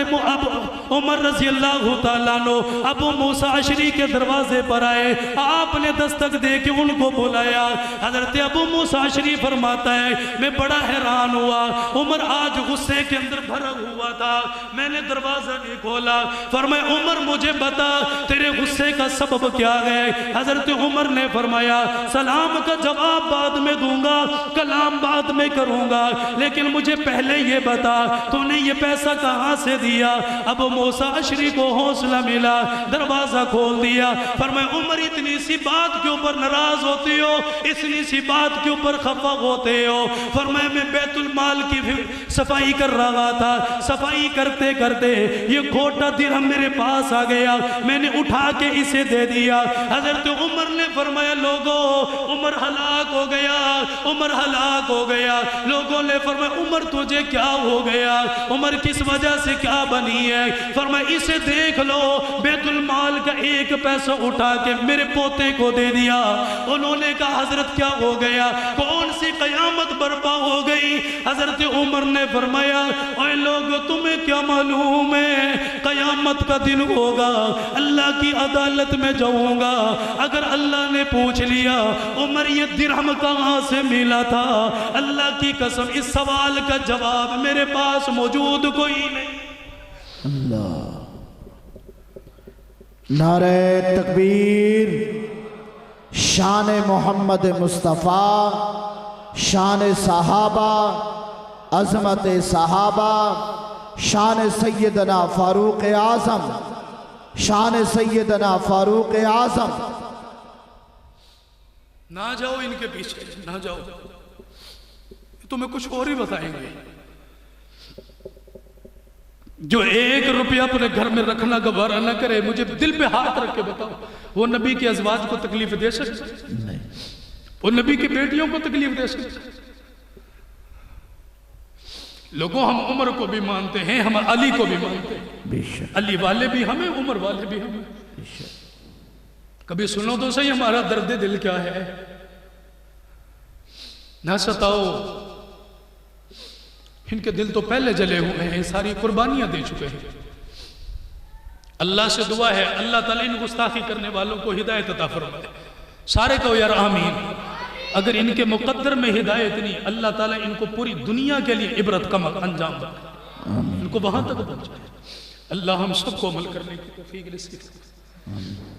عمر رضی اللہ تعالیٰ عنہ ابو موسیٰ اشری کے دروازے پر آئے، آپ نے دستک دے کے ان کو بلایا۔ حضرت ابو موسیٰ اشری فرماتا ہے میں بڑا حیران ہوا، عمر آج غصے کے اندر بھرا ہوا تھا، میں نے دروازہ نہیں کھولا۔ فرمایا عمر مجھے بتا تیرے غصے کا سبب کیا ہے؟ حضرت عمر نے فرمایا سلام کا جواب بعد میں دوں گا، کلام بعد میں کروں گا، لیکن مجھے پہلے یہ بتا تو نے یہ پیسہ کہاں سے دیا؟ ابو موسیٰ اشری کو حوصلہ ملا، دروازہ کھول دیا۔ فرمایا عمر اتنی سی بات کے اوپر ناراض ہوتے ہو، اتنی سی بات کے اوپر خفا ہوتے ہو؟ فرمایا میں بیت المال کی صفائی کر رہا تھا، صفائی کرتے کرتے یہ کھوٹا درہم میرے پاس آ گیا، میں نے اٹھا کے اسے دے دیا۔ حضرت عمر نے فرمایا لوگوں عمر ہلاک ہو گیا، عمر ہلاک ہو گیا۔ لوگوں نے فرمایا عمر تجھے کیا ہو گیا؟ عمر کس وجہ سے کیا بنی ہے؟ فرمایا اسے دیکھ لو، بیت المال کا ایک پیسہ اٹھا کے میرے پوتے کو دے دیا۔ انہوں نے کہا حضرت کیا ہو گیا؟ کون سی قیامت برپا ہو گئی؟ حضرت عمر نے فرمایا اے لوگوں تمہیں کیا معلوم ہے قیامت کا دن ہوگا، اللہ کی عدالت میں جاؤں گا، اگر اللہ نے پوچھ لیا عمر یہ درہم کہاں سے ملا تھا، اللہ کی قسم اس سوال کا جواب میرے پاس موجود کوئی نہیں۔ اللہ نعرہ تکبیر، شان محمد مصطفیٰ، شان صحابہ، عظمت صحابہ، شان سیدنا فاروق اعظم، شان سیدنا فاروق اعظم۔ نہ جاؤ ان کے پیچھے، نہ جاؤ، تمہیں کچھ اور ہی بتائیں گے۔ جو 1 روپیہ اپنے گھر میں رکھنا گوارا نہ کرے، مجھے دل پہ ہاتھ رکھ کے بتاؤ وہ نبی کے ازواج کو تکلیف دے سکتا ہے؟ وہ نبی کی بیٹیوں کو تکلیف دے سکتا ہے؟ لوگوں ہم عمر کو بھی مانتے ہیں، ہم علی کو بھی مانتے ہیں، علی والے بھی ہمیں، عمر والے بھی ہمیں۔ کبھی سنو تو صحیح ہمارا درد دل کیا ہے۔ نہ ستاؤ، ان کے دل تو پہلے جلے ہوئے ہیں، ساری قربانیاں دے چکے ہیں۔ اللہ سے دعا ہے اللہ تعالیٰ ان گستاخی کرنے والوں کو ہدایت عطا فرمائے۔ سارے کہو یار آمین۔ اگر ان کے مقدر میں ہدایت نہیں، اللہ تعالیٰ ان کو پوری دنیا کے لیے عبرت کا انجام دے، ان کو وہاں تک پہنچائے۔ اللہ ہم سب کو عمل کرنے کی توفیق نصیب فرمائے۔